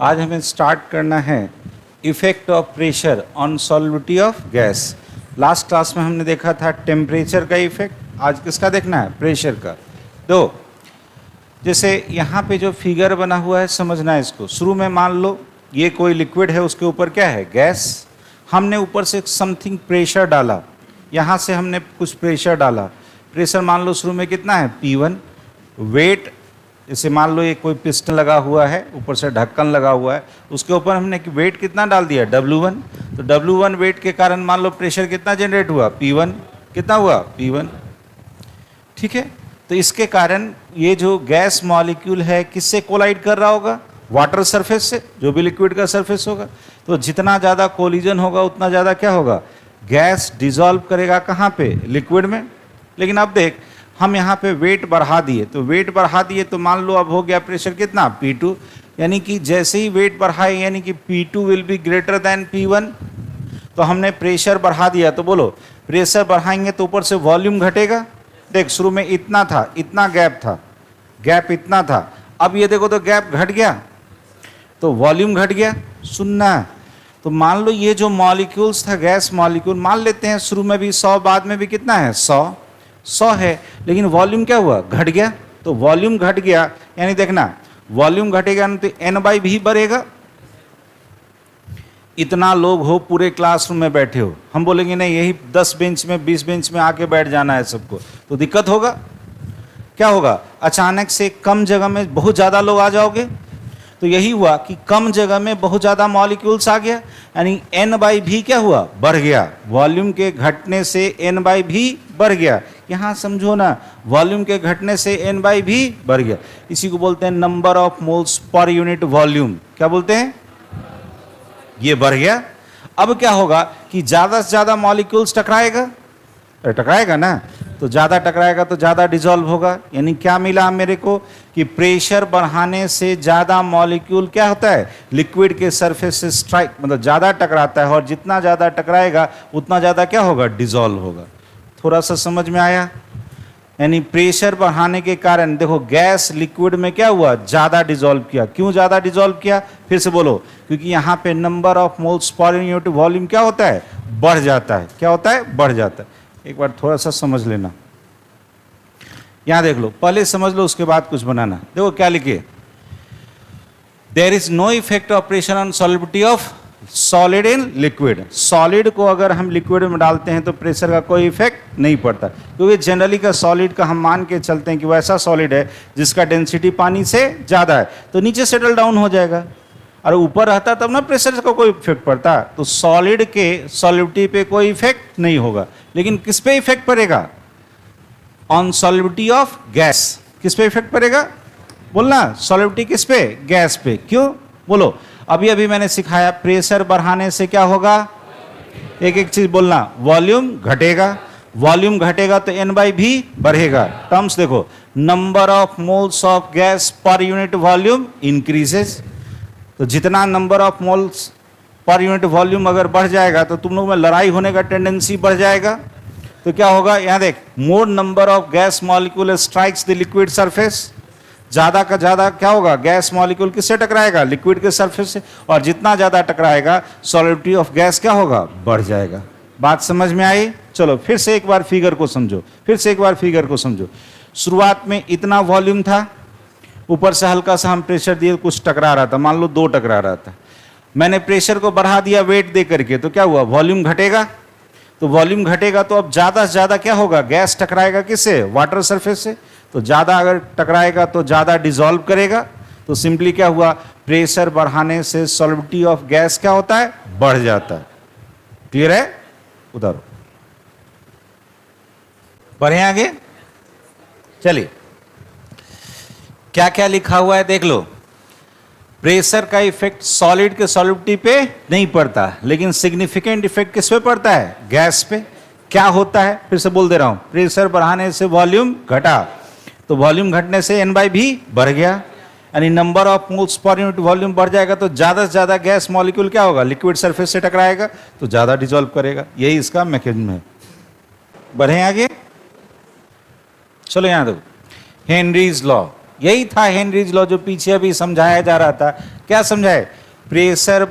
आज हमें स्टार्ट करना है effect of pressure on solubility of gas. Last class में हमने देखा था टेम्परेचर का इफेक्ट, आज किसका देखना है? प्रेशर का। दो, जैसे यहाँ पे जो फिगर बना हुआ है समझना है इसको। शुरू में मान लो ये कोई लिक्विड है, उसके ऊपर क्या है? गैस। हमने ऊपर से समथिंग प्रेशर डाला, यहाँ से हमने कुछ प्रेशर डाला। प्रेशर मान लो शुरू में कितना है? P1। वेट, जैसे मान लो ये कोई पिस्टन लगा हुआ है, ऊपर से ढक्कन लगा हुआ है, उसके ऊपर हमने वेट कितना डाल दिया? W1। तो W1 वेट के कारण मान लो प्रेशर कितना जनरेट हुआ? P1। कितना हुआ? P1। ठीक है, तो इसके कारण ये जो गैस मॉलिक्यूल है किससे कोलाइड कर रहा होगा? वाटर सरफेस से, जो भी लिक्विड का सरफेस होगा। तो जितना ज़्यादा कोलिजन होगा उतना ज़्यादा क्या होगा? गैस डिजॉल्व करेगा कहाँ पे? लिक्विड में। लेकिन अब देख, हम यहाँ पे वेट बढ़ा दिए, तो वेट बढ़ा दिए तो मान लो अब हो गया प्रेशर कितना? P2। यानी कि जैसे ही वेट बढ़ाए यानी कि P2 will be greater than P1। तो हमने प्रेशर बढ़ा दिया, तो बोलो प्रेशर बढ़ाएंगे तो ऊपर से वॉल्यूम घटेगा। देख, शुरू में इतना था, इतना गैप था, गैप इतना था, अब ये देखो तो गैप घट गया, तो वॉल्यूम घट गया। सुनना, तो मान लो ये जो मॉलिक्यूल्स था, गैस मॉलिक्यूल, मान लेते हैं शुरू में भी 100, बाद में भी कितना है? 100 है, लेकिन वॉल्यूम क्या हुआ? घट गया। तो वॉल्यूम घट गया यानी देखना, वॉल्यूम घटेगा ना तो n/v बढ़ेगा। इतना लोग हो, पूरे क्लासरूम में बैठे हो, हम बोलेंगे नहीं यही 10 बेंच में 20 बेंच में आके बैठ जाना है सबको, तो दिक्कत होगा। क्या होगा? अचानक से कम जगह में बहुत ज़्यादा लोग आ जाओगे। तो यही हुआ कि कम जगह में बहुत ज़्यादा मॉलिक्यूल्स आ गया, यानी n/v क्या हुआ? बढ़ गया। वॉल्यूम के घटने से n/v बढ़ गया। यहाँ समझो ना, वॉल्यूम के घटने से n/v बढ़ गया। इसी को बोलते हैं number of moles per unit volume. क्या बोलते हैं? ये बढ़ गया। अब क्या होगा कि ज़्यादा से ज़्यादा मॉलिक्यूल्स टकराएगा, टकराएगा ना, तो ज़्यादा टकराएगा तो ज़्यादा डिजॉल्व होगा। यानी क्या मिला मेरे को कि प्रेशर बढ़ाने से ज़्यादा मॉलिक्यूल क्या होता है? लिक्विड के सरफेस से स्ट्राइक, मतलब ज़्यादा टकराता है, और जितना ज़्यादा टकराएगा उतना ज़्यादा क्या होगा? डिजॉल्व होगा। थोड़ा सा समझ में आया? यानी प्रेशर बढ़ाने के कारण देखो गैस लिक्विड में क्या हुआ? ज़्यादा डिजॉल्व किया। क्यों ज़्यादा डिजॉल्व किया? फिर से बोलो, क्योंकि यहाँ पे number of moles per unit volume क्या होता है? बढ़ जाता है। क्या होता है? बढ़ जाता है। एक बार थोड़ा सा समझ लेना, यहां देख लो, पहले समझ लो उसके बाद कुछ बनाना। देखो क्या लिखे, there is no effect of pressure on solubility of solid in liquid. Solid को अगर हम लिक्विड में डालते हैं तो प्रेशर का कोई इफेक्ट नहीं पड़ता, क्योंकि जनरली का सॉलिड का हम मान के चलते हैं कि वैसा सॉलिड है जिसका डेंसिटी पानी से ज़्यादा है, तो नीचे सेटल डाउन हो जाएगा। और ऊपर रहता तब ना प्रेशर का कोई इफेक्ट पड़ता। तो सॉलिड के सॉल्युबिलिटी पे कोई इफेक्ट नहीं होगा, लेकिन किस पे इफेक्ट पड़ेगा? On solubility of gas. किस पे इफेक्ट पड़ेगा? बोलना, सॉल्युबिलिटी किस पे? गैस पे। क्यों? बोलो। अभी अभी मैंने सिखाया प्रेशर बढ़ाने से क्या होगा? एक एक चीज बोलना, वॉल्यूम घटेगा। वॉल्यूम घटेगा तो n/v बढ़ेगा। टर्म्स देखो, number of moles of gas per unit volume increases. तो जितना number of moles per unit volume अगर बढ़ जाएगा तो तुम लोग में लड़ाई होने का टेंडेंसी बढ़ जाएगा। तो क्या होगा? यहाँ देख, मोर number of gas molecule strikes the liquid surface. ज़्यादा का ज़्यादा क्या होगा? गैस मॉलिक्यूल किससे टकराएगा? लिक्विड के सरफेस से। और जितना ज़्यादा टकराएगा सॉलिडिटी ऑफ गैस क्या होगा? बढ़ जाएगा। बात समझ में आई? चलो फिर से एक बार फिगर को समझो, फिर से एक बार फिगर को समझो। शुरुआत में इतना वॉल्यूम था, ऊपर से हल्का सा हम प्रेशर दिए, कुछ टकरा रहा था, मान लो 2 टकरा रहा था। मैंने प्रेशर को बढ़ा दिया वेट दे करके, तो क्या हुआ? वॉल्यूम घटेगा। तो वॉल्यूम घटेगा तो अब ज़्यादा से ज़्यादा क्या होगा? गैस टकराएगा किससे? वाटर सरफेस से। तो ज़्यादा अगर टकराएगा तो ज़्यादा डिजॉल्व करेगा। तो सिंपली क्या हुआ? प्रेशर बढ़ाने से सॉल्युबिलिटी ऑफ गैस क्या होता है? बढ़ जाता है। क्लियर है? उधर बढ़े आगे, चलिए क्या क्या लिखा हुआ है देख लो। प्रेशर का इफेक्ट सॉलिड के सॉल्युबिलिटी पे नहीं पड़ता, लेकिन सिग्निफिकेंट इफेक्ट किस पे पड़ता है? गैस पे। क्या होता है? फिर से बोल दे रहा हूं, प्रेशर बढ़ाने से वॉल्यूम घटा, तो वॉल्यूम घटने से n/v बढ़ गया, यानी number of moles per unit volume बढ़ जाएगा। तो ज़्यादा से ज़्यादा गैस मॉलिक्यूल क्या होगा? लिक्विड सरफेस से टकराएगा तो ज़्यादा डिजॉल्व करेगा। यही इसका मैकेनिज्म है। बढ़े आगे, चलो यहाँ देखो, हेनरीज लॉ। यही था हेनरीज लॉ जो पीछे अभी समझाया जा रहा था। क्या समझाए? प्रेशर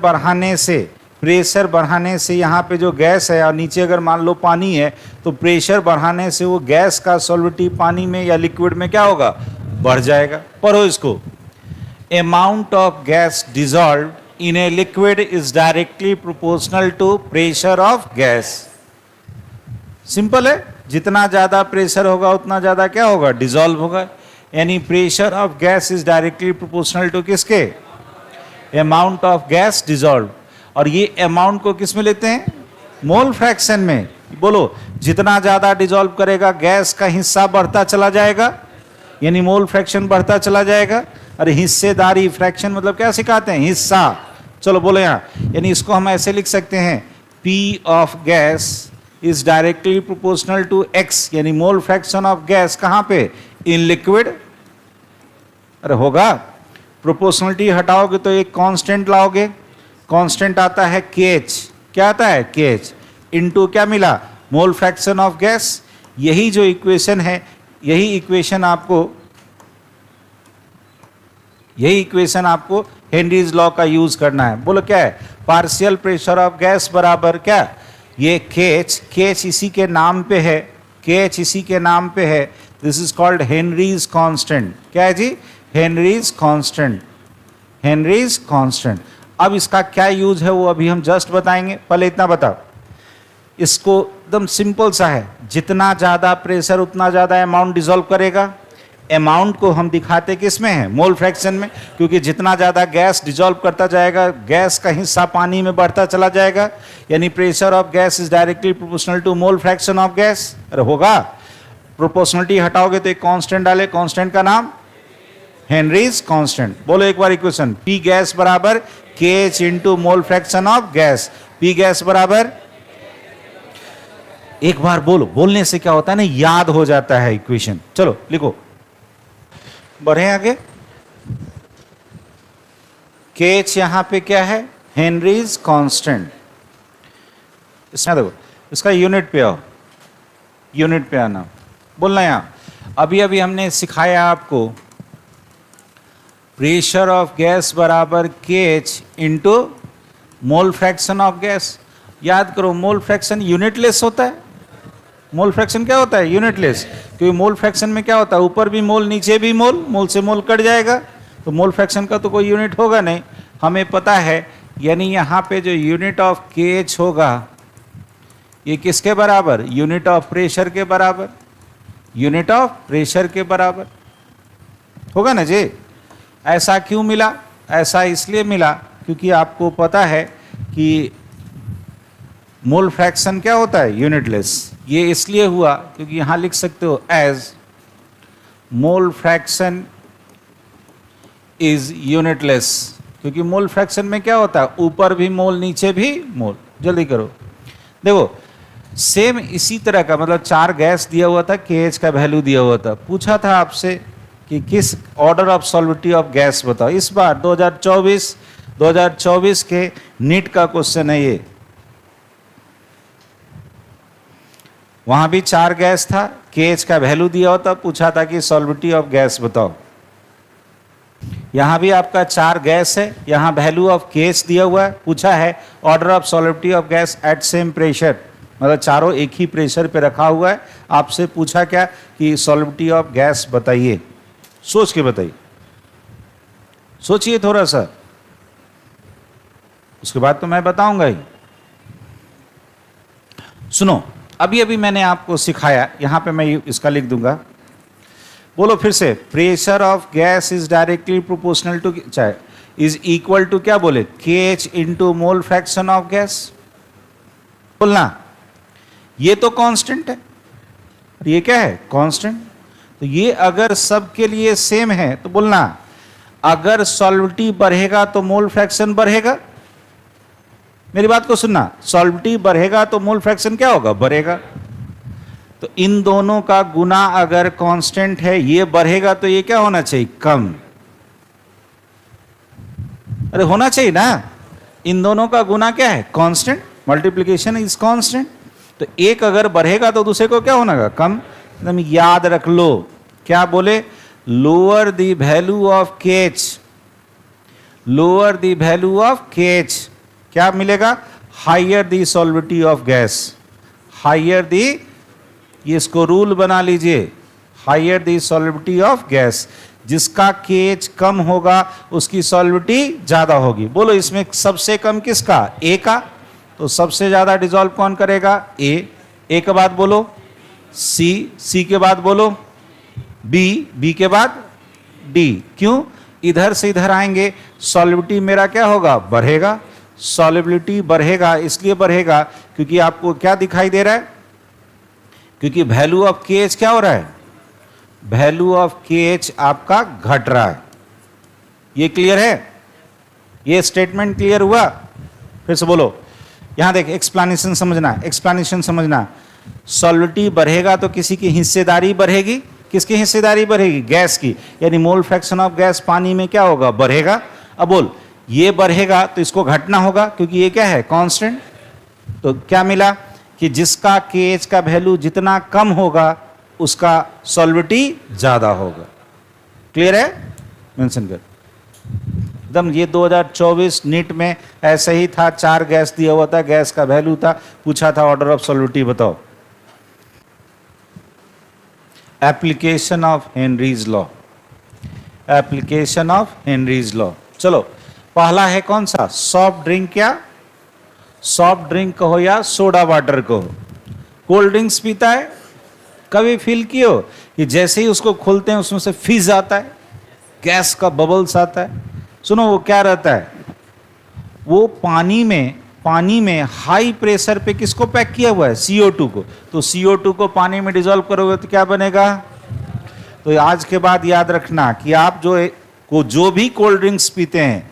बढ़ाने से यहाँ पे जो गैस है और नीचे अगर मान लो पानी है, तो प्रेशर बढ़ाने से वो गैस का सॉल्विटी पानी में या लिक्विड में क्या होगा? बढ़ जाएगा। पढ़ो इसको। Amount of gas dissolve in a liquid is directly proportional to pressure of gas. Simple है, जितना ज्यादा प्रेशर होगा उतना ज्यादा क्या होगा? डिजॉल्व होगा। यानी pressure of gas is directly proportional to किसके? Amount of gas dissolve. और ये अमाउंट को किस में लेते हैं? मोल फ्रैक्शन में। बोलो, जितना ज्यादा डिजॉल्व करेगा गैस का हिस्सा बढ़ता चला जाएगा, यानी मोल फ्रैक्शन बढ़ता चला जाएगा। अरे हिस्सेदारी, फ्रैक्शन मतलब क्या सिखाते हैं? हिस्सा। चलो बोलो यहाँ, यानी इसको हम ऐसे लिख सकते हैं, P of gas is directly proportional to X, यानी मोल फ्रैक्शन ऑफ गैस कहाँ पे? In liquid. अरे होगा, प्रोपोर्शनलिटी हटाओगे तो एक कांस्टेंट लाओगे, कांस्टेंट आता है KH। क्या आता है? KH इनटू क्या मिला? मोल फ्रैक्शन ऑफ गैस। यही जो इक्वेशन है, यही इक्वेशन आपको हेनरीज लॉ का यूज करना है। बोलो क्या है? पार्शियल प्रेशर ऑफ गैस बराबर क्या? ये KH इसी के नाम पे है, KH इसी के नाम पे है। This is called Henrys constant. क्या है जी? Henrys constant. अब इसका क्या यूज है वो अभी हम जस्ट बताएंगे। पहले इतना बताओ, इसको एकदम सिंपल सा है, जितना ज्यादा प्रेशर उतना ज्यादा अमाउंट डिसॉल्व करेगा। अमाउंट को हम दिखाते किस में है? मोल फ्रैक्शन में, क्योंकि जितना ज़्यादा गैस डिजॉल्व करता जाएगा गैस का हिस्सा पानी में बढ़ता चला जाएगा, यानी pressure of gas is directly proportional to mole fraction of gas. अरे होगा, प्रोपोर्शनलिटी हटाओगे तो एक कांस्टेंट डाले, कांस्टेंट का नाम हेनरीज कांस्टेंट। बोलो एक बार इक्वेशन, P गैस बराबर KH into mole fraction of gas. P gas बराबर, एक बार बोलो, बोलने से क्या होता है ना, याद हो जाता है इक्वेशन। चलो लिखो, बढ़े आगे। KH यहां पे क्या है? Henrys constant. इसमें देखो, इसका यूनिट पे आओ, यूनिट पे आना, बोलना यहां। अभी अभी हमने सिखाया आपको, प्रेशर ऑफ गैस बराबर KH into mole fraction of gas. याद करो, मोल फ्रैक्शन यूनिटलेस होता है। मोल फ्रैक्शन क्या होता है? यूनिटलेस। क्योंकि मोल फ्रैक्शन में क्या होता है? ऊपर भी मोल नीचे भी मोल, मोल से मोल कट जाएगा, तो मोल फ्रैक्शन का तो कोई यूनिट होगा नहीं, हमें पता है। यानी यहाँ पे जो यूनिट ऑफ KH होगा ये किसके बराबर? यूनिट ऑफ प्रेशर के बराबर। यूनिट ऑफ प्रेशर के बराबर होगा ना जी। ऐसा क्यों मिला? ऐसा इसलिए मिला क्योंकि आपको पता है कि मोल फ्रैक्शन क्या होता है? यूनिटलेस। ये इसलिए हुआ क्योंकि यहां लिख सकते हो as mole fraction is unitless, क्योंकि मोल फ्रैक्शन में क्या होता है? ऊपर भी मोल नीचे भी मोल। जल्दी करो, देखो सेम इसी तरह का, मतलब 4 गैस दिया हुआ था, KH का वैल्यू दिया हुआ था, पूछा था आपसे कि किस order of solubility of gas बताओ। इस बार 2024 के नीट का क्वेश्चन है ये। वहां भी 4 गैस था, KH का वैल्यू दिया होता, पूछा था कि सॉल्विटी ऑफ गैस बताओ। यहां भी आपका 4 गैस है, यहां वैल्यू ऑफ KH दिया हुआ है, पूछा है order of solubility of gas at same pressure, मतलब चारों एक ही प्रेशर पे रखा हुआ है। आपसे पूछा क्या कि सॉल्विटी ऑफ गैस बताइए। सोच के बताइए, सोचिए थोड़ा सा, उसके बाद तो मैं बताऊंगा ही। सुनो, अभी अभी मैंने आपको सिखाया, यहां पे मैं इसका लिख दूंगा। बोलो फिर से, pressure of gas is directly proportional to, चाहे इज इक्वल टू क्या बोले? KH into mole fraction of gas. बोलना, ये तो कांस्टेंट है, ये क्या है? कांस्टेंट। तो ये अगर सबके लिए सेम है तो बोलना, अगर सॉल्विटी बढ़ेगा तो मोल फ्रैक्शन बढ़ेगा। मेरी बात को सुनना, सॉल्विटी बढ़ेगा तो मोल फ्रैक्शन क्या होगा? बढ़ेगा। तो इन दोनों का गुना अगर कांस्टेंट है, ये बढ़ेगा तो ये क्या होना चाहिए? कम। अरे होना चाहिए ना, इन दोनों का गुना क्या है? कांस्टेंट। Multiplication is constant. तो एक अगर बढ़ेगा तो दूसरे को क्या होना? कम। एकदम याद रख लो। क्या बोले? Lower the value of KH, lower the value of KH, क्या मिलेगा? Higher the solubility of gas, higher the, ये इसको रूल बना लीजिए, higher the solubility of gas. जिसका KH कम होगा उसकी सॉल्विटी ज्यादा होगी। बोलो इसमें सबसे कम किसका? A का। तो सबसे ज्यादा डिसॉल्व कौन करेगा? A के बाद बोलो C के बाद बोलो B के बाद D। क्यों? इधर से इधर आएंगे, सॉल्विटी मेरा क्या होगा? बढ़ेगा। सॉल्युबिलिटी बढ़ेगा, इसलिए बढ़ेगा क्योंकि आपको क्या दिखाई दे रहा है? क्योंकि वैल्यू ऑफ KH क्या हो रहा है? वैल्यू ऑफ KH आपका घट रहा है। ये क्लियर है? ये स्टेटमेंट क्लियर हुआ? फिर से बोलो, यहां देख, एक्सप्लेनेशन समझना, एक्सप्लेनेशन समझना। सॉल्विटी बढ़ेगा तो किसी की हिस्सेदारी बढ़ेगी। किसकी हिस्सेदारी बढ़ेगी? गैस की, यानी मोल फ्रैक्शन ऑफ गैस पानी में क्या होगा? बढ़ेगा। अब बोल, ये बढ़ेगा तो इसको घटना होगा क्योंकि ये क्या है? कांस्टेंट। तो क्या मिला कि जिसका KH का वैल्यू जितना कम होगा उसका सॉल्विटी ज्यादा होगा। क्लियर है? मेंशन कर एकदम। ये 2024 नीट में ऐसे ही था, 4 गैस दिया हुआ था, गैस का वैल्यू था, पूछा था ऑर्डर ऑफ सॉल्विटी बताओ। Application of Henry's law, application of Henry's law. चलो, पहला है कौन सा? सॉफ्ट ड्रिंक, क्या सॉफ्ट ड्रिंक कहो या सोडा वाटर कहो। कोल्ड ड्रिंक्स पीता है, कभी फील किए हो कि जैसे ही उसको खोलते हैं उसमें से फिज आता है, गैस का बबल्स आता है? सुनो, वो क्या रहता है? वो पानी में हाई प्रेशर पे किसको पैक किया हुआ है? CO2 को। तो CO2 को पानी में डिसॉल्व करोगे तो क्या बनेगा? तो आज के बाद याद रखना कि आप जो भी कोल्ड ड्रिंक्स पीते हैं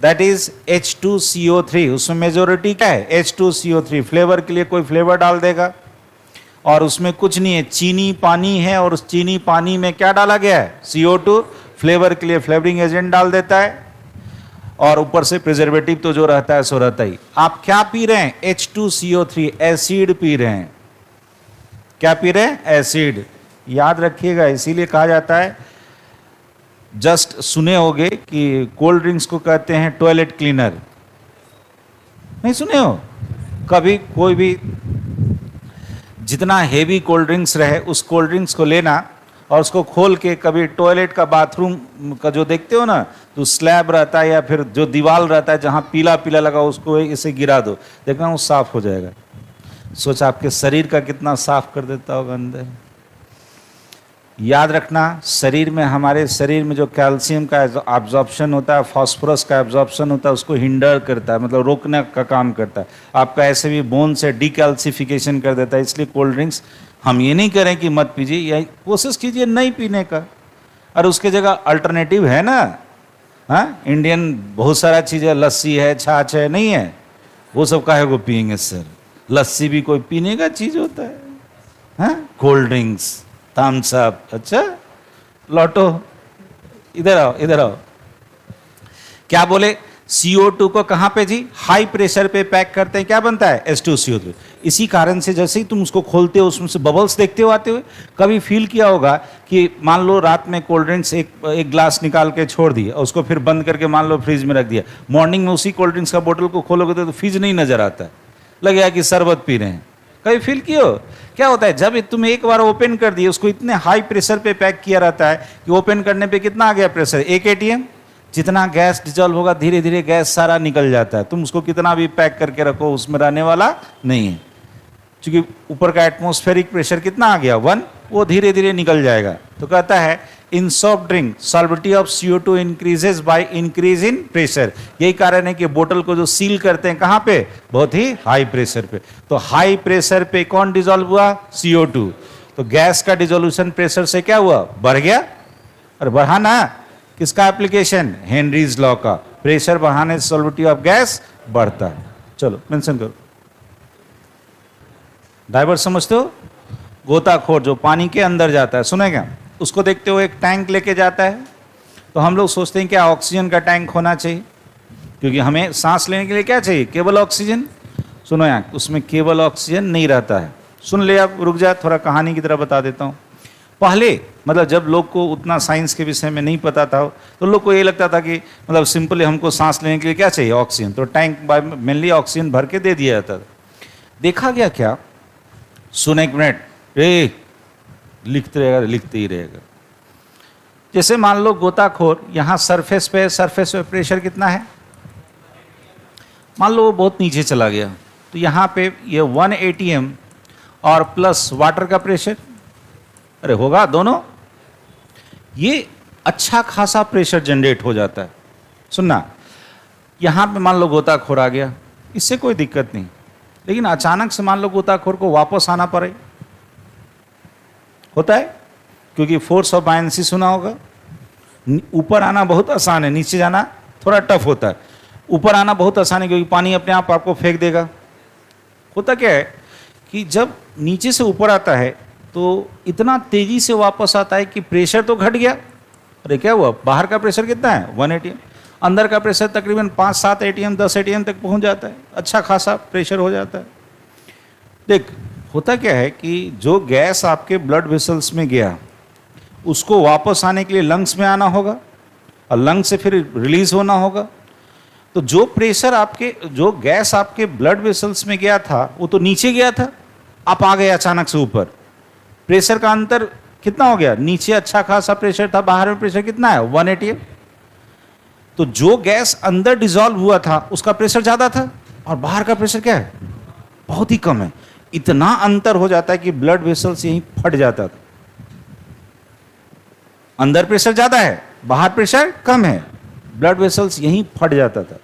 दैट इज H2CO3, उसमें मेजोरिटी क्या है? H2CO3। फ्लेवर के लिए कोई फ्लेवर डाल देगा और उसमें कुछ नहीं है, चीनी पानी है और उस चीनी पानी में क्या डाला गया है? CO2। फ्लेवर के लिए फ्लेवरिंग एजेंट डाल देता है और ऊपर से प्रिजर्वेटिव तो जो रहता है सो रहता ही। आप क्या पी रहे हैं? H2CO3, एसिड पी रहे हैं। क्या पी रहे हैं? एसिड। याद रखिएगा, इसीलिए कहा जाता है, जस्ट सुने होगे कि कोल्ड ड्रिंक्स को कहते हैं टॉयलेट क्लीनर। नहीं सुने हो कभी? कोई भी जितना हेवी कोल्ड ड्रिंक्स रहे उस कोल्ड ड्रिंक्स को लेना और उसको खोल के कभी टॉयलेट का, बाथरूम का जो देखते हो ना, तो स्लैब रहता है या फिर जो दीवार रहता है जहाँ पीला पीला लगा उसको इसे गिरा दो, देखना वो साफ हो जाएगा। सोच आपके शरीर का कितना साफ कर देता होगा अंदर। याद रखना, शरीर में, हमारे शरीर में जो कैल्शियम का एब्जॉर्प्शन होता है, फास्फोरस का एब्जॉर्प्शन होता है, उसको हिंडर करता है, मतलब रोकने का काम करता है। आपका ऐसे भी बोन से डीकैल्सिफिकेशन कर देता है। इसलिए कोल्ड ड्रिंक्स हम ये नहीं करें कि मत पीजिए, या कोशिश कीजिए नहीं पीने का, और उसके जगह अल्टरनेटिव है ना। हाँ, इंडियन बहुत सारा चीज़ है, लस्सी है, छाछ है, नहीं है? वो सब काहे को पियेंगे सर? लस्सी भी कोई पीने का चीज़ होता है? हाँ, कोल्ड ड्रिंक्स, थम्स अप। अच्छा, लौटो, इधर आओ, इधर आओ। क्या बोले? CO2 को कहां पे जी? हाई प्रेशर पे पैक करते हैं, क्या बनता है? H2CO3। इसी कारण से जैसे ही तुम उसको खोलते हो उसमें से बबल्स देखते हो आते हुए। कभी फील किया होगा कि मान लो रात में कोल्ड ड्रिंक्स एक ग्लास निकाल के छोड़ दिया और उसको फिर बंद करके मान लो फ्रिज में रख दिया, मॉर्निंग में उसी कोल्ड ड्रिंक्स का बोतल को खोलोगे तो फ्रिज नहीं नजर आता है, लगेगा कि शरबत पी रहे हैं। कभी फील किए हो? क्या होता है जब तुम एक बार ओपन कर दिए, उसको इतने हाई प्रेशर पे पैक किया रहता है कि ओपन करने पे कितना आ गया प्रेशर? 1 ATM। जितना गैस डिजॉल्व होगा धीरे धीरे गैस सारा निकल जाता है। तुम उसको कितना भी पैक करके रखो उसमें रहने वाला नहीं है, क्योंकि ऊपर का एटमॉस्फेरिक प्रेशर कितना आ गया? 1, वो धीरे धीरे निकल जाएगा। तो कहता है in soft drink solubility of CO2 increases by increase in pressure. यही कारण है कि बोतल को जो सील करते हैं कहाँ पे? बहुत ही हाई प्रेशर पे। तो हाई प्रेशर पे कौन डिजॉल्व हुआ? CO2। तो गैस का डिजोल्यूशन प्रेशर से क्या हुआ? बढ़ गया। और बढ़ा ना, किसका एप्लीकेशन? हेनरीज लॉ का। प्रेशर बढ़ाने से सॉल्विटी ऑफ गैस बढ़ता है। चलो मेंशन करो। डाइवर समझते हो? गोताखोर जो पानी के अंदर जाता है, सुनेगा, उसको देखते हो एक टैंक लेके जाता है, तो हम लोग सोचते हैं क्या ऑक्सीजन का टैंक होना चाहिए, क्योंकि हमें सांस लेने के लिए क्या चाहिए? केवल ऑक्सीजन। सुनो यार, उसमें केवल ऑक्सीजन नहीं रहता है। सुन ले, अब रुक जा, थोड़ा कहानी की तरह बता देता हूँ। पहले मतलब जब लोग को उतना साइंस के विषय में नहीं पता था तो लोग को ये लगता था कि मतलब सिंपली हमको सांस लेने के लिए क्या चाहिए, ऑक्सीजन, तो टैंक मेनली ऑक्सीजन भर के दे दिया जाता था। देखा गया क्या, सुन एक मिनट, लिखते ही रहेगा। जैसे मान लो गोताखोर यहाँ सरफेस पे प्रेशर कितना है, मान लो वो बहुत नीचे चला गया, तो यहाँ पे ये 1 atm और प्लस वाटर का प्रेशर, अरे होगा दोनों, ये अच्छा खासा प्रेशर जनरेट हो जाता है। सुनना, यहाँ पे मान लो गोताखोर आ गया, इससे कोई दिक्कत नहीं, लेकिन अचानक से मान लो गोताखोर को वापस आना पड़े, होता है, क्योंकि फोर्स ऑफ बायनेंसी सुना होगा। ऊपर आना बहुत आसान है, नीचे जाना थोड़ा टफ होता है। ऊपर आना बहुत आसान है क्योंकि पानी अपने आप आपको फेंक देगा। होता क्या है कि जब नीचे से ऊपर आता है तो इतना तेजी से वापस आता है कि प्रेशर तो घट गया। अरे क्या हुआ, बाहर का प्रेशर कितना है 1 atm, अंदर का प्रेशर तकरीबन 5-7 atm 10 atm तक पहुंच जाता है, अच्छा खासा प्रेशर हो जाता है। देख, होता क्या है कि जो गैस आपके ब्लड वेसल्स में गया उसको वापस आने के लिए लंग्स में आना होगा और लंग्स से फिर रिलीज होना होगा। तो जो प्रेशर आपके, जो गैस आपके ब्लड वेसल्स में गया था वो तो नीचे गया था, आप आ गए अचानक से ऊपर, प्रेशर का अंतर कितना हो गया, नीचे अच्छा खासा प्रेशर था, बाहर में प्रेशर कितना है 1 atm। तो जो गैस अंदर डिसॉल्व हुआ था उसका प्रेशर ज्यादा था और बाहर का प्रेशर क्या है, बहुत ही कम है। इतना अंतर हो जाता है कि ब्लड वेसल्स यहीं फट जाता था। अंदर प्रेशर ज्यादा है, बाहर प्रेशर कम है, ब्लड वेसल्स यहीं फट जाता था।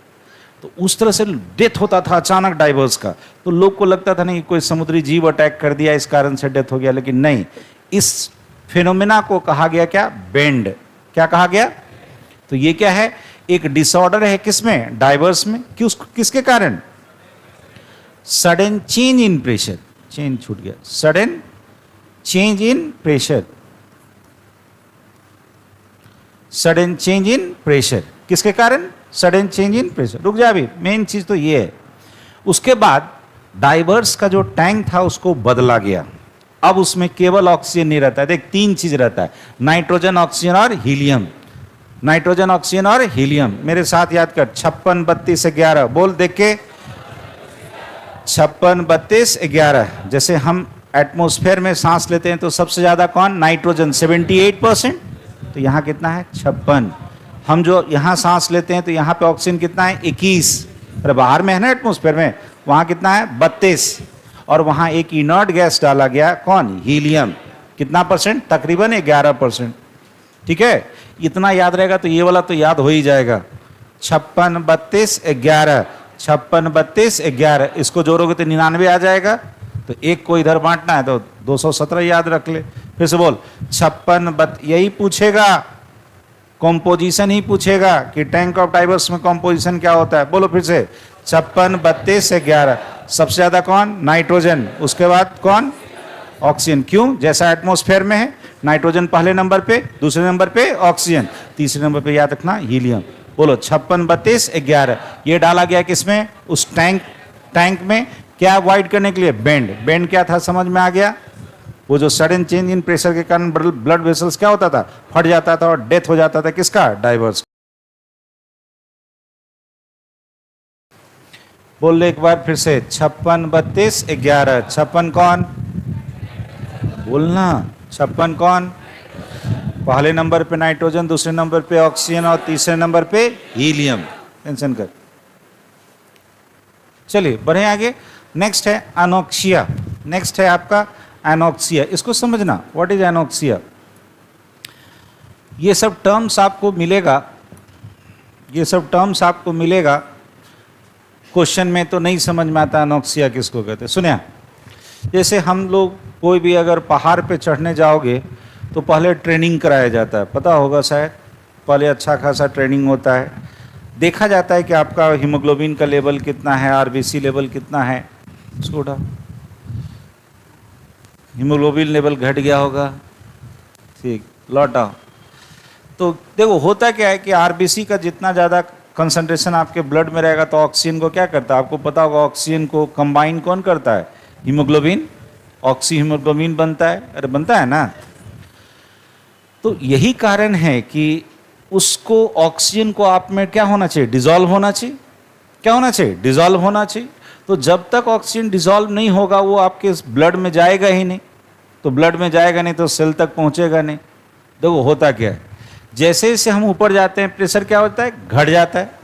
तो उस तरह से डेथ होता था अचानक डाइवर्स का। तो लोग को लगता था नहीं कोई समुद्री जीव अटैक कर दिया इस कारण से डेथ हो गया, लेकिन नहीं, इस फिनोमेना को कहा गया क्या, बेंड। क्या कहा गया, तो ये क्या है, एक डिसऑर्डर है किसमें, डाइवर्स में। किसके कारण, sudden change in pressure, change छूट गया, sudden change in pressure, sudden change in pressure, किसके कारण, सडन चेंज इन प्रेशर। रुक जा, अभी मेन चीज तो ये है। उसके बाद डाइवर्स का जो टैंक था उसको बदला गया, अब उसमें केवल ऑक्सीजन नहीं रहता है। देख, 3 चीज रहता है, नाइट्रोजन, ऑक्सीजन और हीलियम। नाइट्रोजन, ऑक्सीजन और हीलियम, मेरे साथ याद कर, 56 32 11, बोल देख के, 56 32 11। जैसे हम एटमॉस्फेयर में सांस लेते हैं तो सबसे ज्यादा कौन, नाइट्रोजन 78%, तो यहाँ कितना है 56। हम जो यहाँ सांस लेते हैं तो यहाँ पे ऑक्सीजन कितना है 21, अरे बाहर में है ना एटमॉस्फेयर में, वहाँ कितना है 32, और वहाँ एक इनर्ट गैस डाला गया, कौन, हीलियम, कितना परसेंट, तकरीबन 11%। ठीक है, इतना याद रहेगा तो ये वाला तो याद हो ही जाएगा, 56 32 11, 56 32 11, इसको जोड़ोगे तो 99 आ जाएगा। तो एक को इधर बांटना है तो 217 याद रख ले। फिर से बोल, 56 यही पूछेगा, कॉम्पोजिशन ही पूछेगा कि टैंक ऑफ डाइवर्स में कॉम्पोजिशन क्या होता है। बोलो फिर से, 56 32 11, सबसे ज्यादा कौन, नाइट्रोजन, उसके बाद कौन, ऑक्सीजन। क्यों, जैसा एटमॉस्फेयर में है, नाइट्रोजन पहले नंबर पे, दूसरे नंबर पे ऑक्सीजन, तीसरे नंबर पे याद रखना हीलियम। बोलो 56 32 11, ये डाला गया किसमें, उस टैंक में, क्या अवॉइड करने के लिए, बेंड। बेंड क्या था, समझ में आ गया, वो जो सडन चेंज इन प्रेशर के कारण ब्लड वेसल्स क्या होता था, फट जाता था और डेथ हो जाता था, किसका, डाइवर्स। बोल ले एक बार फिर से, 56 32 11, 56 कौन, बोलना, 56 कौन, पहले नंबर पे नाइट्रोजन, दूसरे नंबर पे ऑक्सीजन और तीसरे नंबर पे हीलियम। टेंशन कर, चलिए बढ़े आगे। नेक्स्ट है एनोक्सिया, नेक्स्ट है आपका एनोक्सिया। इसको समझना, व्हाट इज एनोक्सिया। ये सब टर्म्स आपको मिलेगा, ये सब टर्म्स आपको मिलेगा, क्वेश्चन में तो नहीं समझ में आता एनोक्सिया किसको कहते हैं। सुनिए, जैसे हम लोग कोई भी अगर पहाड़ पे चढ़ने जाओगे तो पहले ट्रेनिंग कराया जाता है, पता होगा शायद, पहले अच्छा खासा ट्रेनिंग होता है, देखा जाता है कि आपका हीमोग्लोबिन का लेवल कितना है, आरबीसी लेवल कितना है, उसको उठाओ, हीमोग्लोबिन लेवल घट गया होगा, ठीक, लौट आओ। तो देखो होता क्या है कि आरबीसी का जितना ज़्यादा कंसंट्रेशन आपके ब्लड में रहेगा तो ऑक्सीजन को क्या करता है, आपको पता होगा, ऑक्सीजन को कंबाइन कौन करता है, हीमोग्लोबिन, ऑक्सी हीमोग्लोबिन बनता है, अरे बनता है ना। तो यही कारण है कि उसको ऑक्सीजन को आप में क्या होना चाहिए, डिजॉल्व होना चाहिए। क्या होना चाहिए, डिजॉल्व होना चाहिए। तो जब तक ऑक्सीजन डिजॉल्व नहीं होगा वो आपके ब्लड में जाएगा ही नहीं, तो ब्लड में जाएगा नहीं तो सेल तक पहुंचेगा नहीं। देखो होता क्या है, जैसे जैसे हम ऊपर जाते हैं प्रेशर क्या होता है, घट जाता है।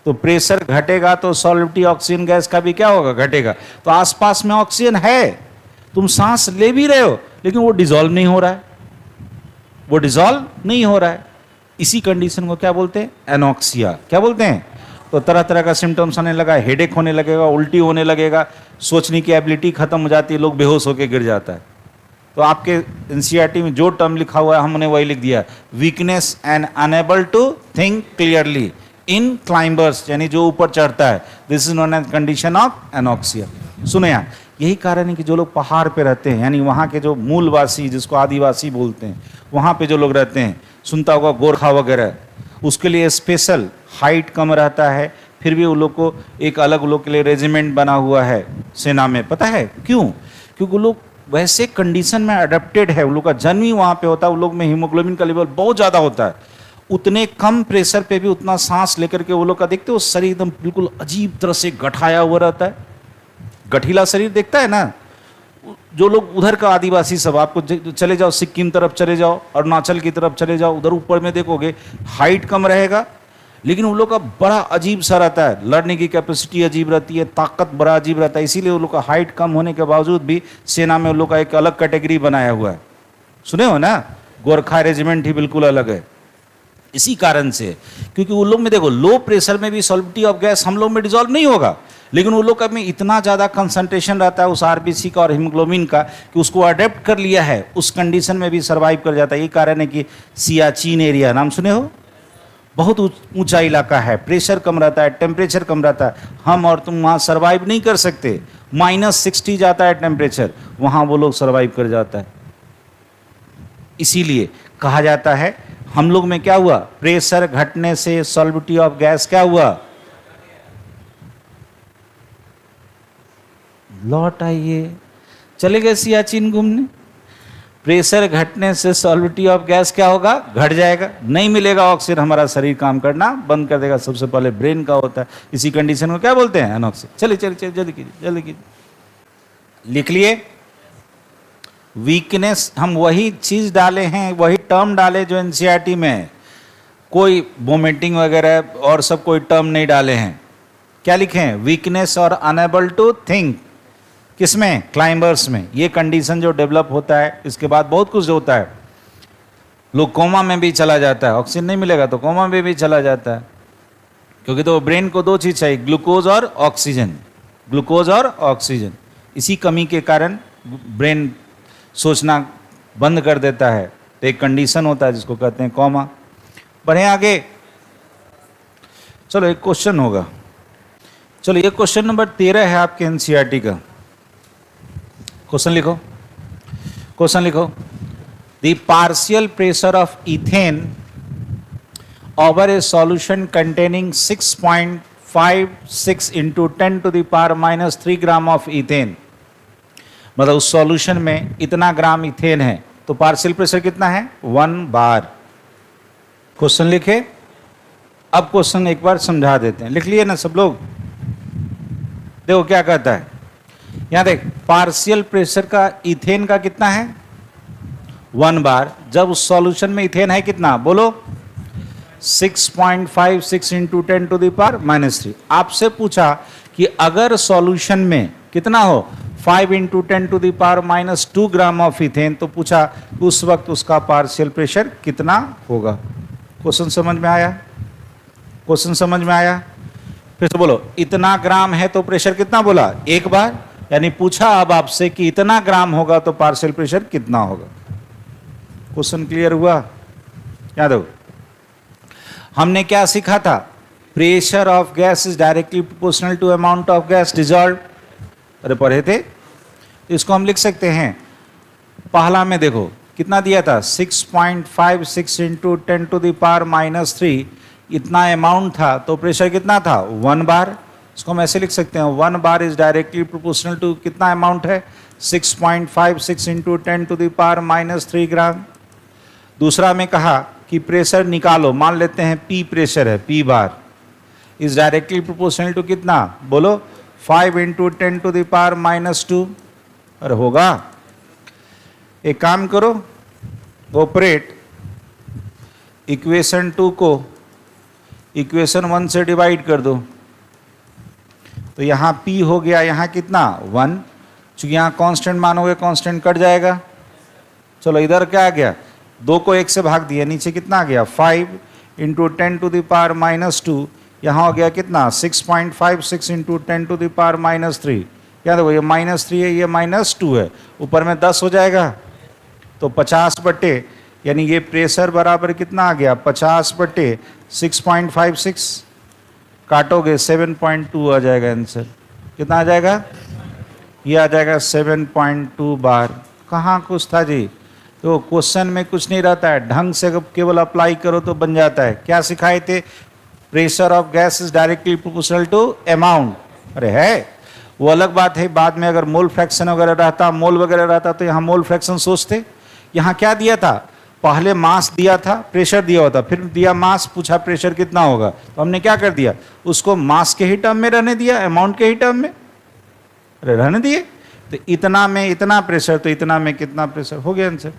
तो प्रेशर घटेगा तो सॉल्युबिलिटी ऑक्सीजन गैस का भी क्या होगा, घटेगा। तो आसपास में ऑक्सीजन है, तुम सांस ले भी रहे हो लेकिन वो डिजॉल्व नहीं हो रहा है, वो डिजॉल्व नहीं हो रहा है। इसी कंडीशन को क्या बोलते हैं, एनॉक्सिया। क्या बोलते हैं। तो तरह तरह का सिम्टम्स आने लगा, हेडेक होने लगेगा, उल्टी होने लगेगा, सोचने की एबिलिटी खत्म हो जाती है, लोग बेहोश होकर गिर जाता है। तो आपके एनसीईआरटी में जो टर्म लिखा हुआ है हमने वही लिख दिया, weakness and unable to think clearly in climbers, यानी जो ऊपर चढ़ता है, this is known as condition of anoxia. सुनो यार, यही कारण है कि जो लोग पहाड़ पे रहते हैं, यानी वहाँ के जो मूलवासी, जिसको आदिवासी बोलते हैं, वहाँ पे जो लोग रहते हैं, सुनता होगा गोरखा वगैरह, उसके लिए स्पेशल हाइट कम रहता है, फिर भी वो लोग को एक अलग लोग के लिए रेजिमेंट बना हुआ है सेना में। पता है क्यों, क्योंकि वो लोग वैसे कंडीशन में अडेप्टेड है, उन लोग का जन्म ही वहाँ पे होता है, उन लोग में हीमोग्लोबिन का लेवल बहुत ज़्यादा होता है, उतने कम प्रेशर पे भी उतना सांस लेकर के वो लोग का देखते हो शरीर एकदम बिल्कुल अजीब तरह से गठाया हुआ रहता है, गठीला शरीर देखता है ना। जो लोग उधर का आदिवासी सब, आपको चले जाओ सिक्किम तरफ चले जाओ, अरुणाचल की तरफ चले जाओ, उधर ऊपर में देखोगे हाइट कम रहेगा लेकिन उन लोग का बड़ा अजीब सा रहता है, लड़ने की कैपेसिटी अजीब रहती है, ताकत बड़ा अजीब रहता है। इसीलिए उन लोग का हाइट कम होने के बावजूद भी सेना में उन लोग का एक अलग कैटेगरी बनाया हुआ है। सुने हो ना, गोरखा रेजिमेंट ही बिल्कुल अलग है इसी कारण से, क्योंकि उन लोग में देखो लो प्रेशर में भी सॉल्युबिलिटी ऑफ गैस हम लोग में डिजॉल्व नहीं होगा, लेकिन उन लोग का में इतना ज़्यादा कंसंट्रेशन रहता है उस आरबीसी का और हीमोग्लोबिन का कि उसको अडेप्ट कर लिया है, उस कंडीशन में भी सर्वाइव कर जाता है। ये कारण है कि सियाचिन एरिया नाम सुने हो, बहुत ऊंचा इलाका है, प्रेशर कम रहता है, टेम्परेचर कम रहता है, हम और तुम वहाँ सर्वाइव नहीं कर सकते। -60 जाता है टेम्परेचर, वहाँ वो लोग सर्वाइव कर जाता है। इसीलिए कहा जाता है हम लोग में क्या हुआ, प्रेशर घटने से सॉल्युबिलिटी ऑफ गैस क्या हुआ, लौट आइए, चले गए सियाचिन घूमने, प्रेशर घटने से सॉल्युबिलिटी ऑफ गैस क्या होगा, घट जाएगा, नहीं मिलेगा ऑक्सीजन, हमारा शरीर काम करना बंद कर देगा। सबसे पहले ब्रेन का होता है, इसी कंडीशन को क्या बोलते हैं, एनॉक्सिया। चलिए चलिए चलिए जल्दी कीजिए, जल्दी कीजिए, लिख लिए। वीकनेस, हम वही चीज डाले हैं, वही टर्म डाले जो एनसीईआरटी में है, कोई वोमिटिंग वगैरह और सब कोई टर्म नहीं डाले हैं। क्या लिखे हैं, वीकनेस और अनएबल टू थिंक, किसमें, क्लाइंबर्स में। ये कंडीशन जो डेवलप होता है, इसके बाद बहुत कुछ होता है, लोग कोमा में भी चला जाता है, ऑक्सीजन नहीं मिलेगा तो कोमा में भी चला जाता है, क्योंकि तो ब्रेन को दो चीज चाहिए, ग्लूकोज और ऑक्सीजन, ग्लूकोज और ऑक्सीजन। इसी कमी के कारण ब्रेन सोचना बंद कर देता है, तो एक कंडीशन होता है जिसको कहते हैं कोमा। बढ़े आगे, चलो एक क्वेश्चन होगा, चलो ये क्वेश्चन नंबर 13 है आपके एनसीईआरटी का। क्वेश्चन लिखो, क्वेश्चन लिखो, the partial pressure of ethane over A solution containing 6.56 into 10⁻³ gram of ethane, मतलब उस सॉल्यूशन में इतना ग्राम इथेन है तो पार्शियल प्रेशर कितना है, 1 बार। क्वेश्चन लिखे, अब क्वेश्चन एक बार समझा देते हैं, लिख लिए ना सब लोग। देखो क्या कहता है, यहां देख, पार्शियल प्रेशर का इथेन का कितना है, 1 बार, जब उस सॉल्यूशन में इथेन है कितना, बोलो 6.56 इंटू 10⁻³ आपसे पूछा कि अगर सॉल्यूशन में कितना हो, 5 इंटू 10⁻² ग्राम ऑफ इथेन, तो पूछा उस वक्त उसका पार्शियल प्रेशर कितना होगा। क्वेश्चन समझ में आया, क्वेश्चन समझ में आया, फिर से बोलो, इतना ग्राम है तो प्रेशर कितना बोला, 1 बार, यानी पूछा अब आपसे कि इतना ग्राम होगा तो पार्शियल प्रेशर कितना होगा। क्वेश्चन क्लियर हुआ, याद हो, हमने क्या सीखा था, pressure of gas is directly proportional to amount of gas dissolve, अरे पढ़े थे। इसको हम लिख सकते हैं, पहला में देखो कितना दिया था, 6.56 इंटू 10⁻³ इतना अमाउंट था, तो प्रेशर कितना था, 1 बार। इसको हम ऐसे लिख सकते हैं, 1 bar is directly proportional to कितना अमाउंट है, 6.56 इंटू 10⁻³ ग्राम। दूसरा में कहा कि प्रेशर निकालो, मान लेते हैं P प्रेशर है, P bar is directly proportional to कितना, बोलो 5 × 10⁻⁻²। अरे होगा, एक काम करो, ऑपरेट इक्वेशन 2 को इक्वेशन 1 से डिवाइड कर दो, तो यहाँ P हो गया, यहाँ कितना 1, चूँकि यहाँ कांस्टेंट मानोगे कांस्टेंट कट जाएगा। चलो इधर क्या आ गया, 2 को 1 से भाग दिया, नीचे कितना आ गया 5 × 10⁻⁻², यहाँ हो गया कितना 6.56 × 10⁻³ क्या देखो, ये -3 है, ये -2 है, ऊपर में 10 हो जाएगा, तो 50/, यानी ये प्रेशर बराबर कितना आ गया 50/6.56, काटोगे 7.2 आ जाएगा आंसर। कितना आ जाएगा, ये आ जाएगा 7.2 बार। कहाँ कुछ था जी, तो क्वेश्चन में कुछ नहीं रहता है, ढंग से केवल अप्लाई करो तो बन जाता है। क्या सिखाए थे, pressure of gas is directly proportional to amount. अरे है, वो अलग बात है, बाद में अगर मोल फ्रैक्शन वगैरह रहता, मोल वगैरह रहता तो यहाँ मोल फ्रैक्शन सोचते। यहाँ क्या दिया था, पहले मास दिया था, प्रेशर दिया होता, फिर दिया मास, पूछा प्रेशर कितना होगा, तो हमने क्या कर दिया, उसको मास के ही टर्म में रहने दिया, अमाउंट के ही टर्म में रहने दिए। तो इतना में इतना प्रेशर, तो इतना में कितना प्रेशर, हो गया आंसर।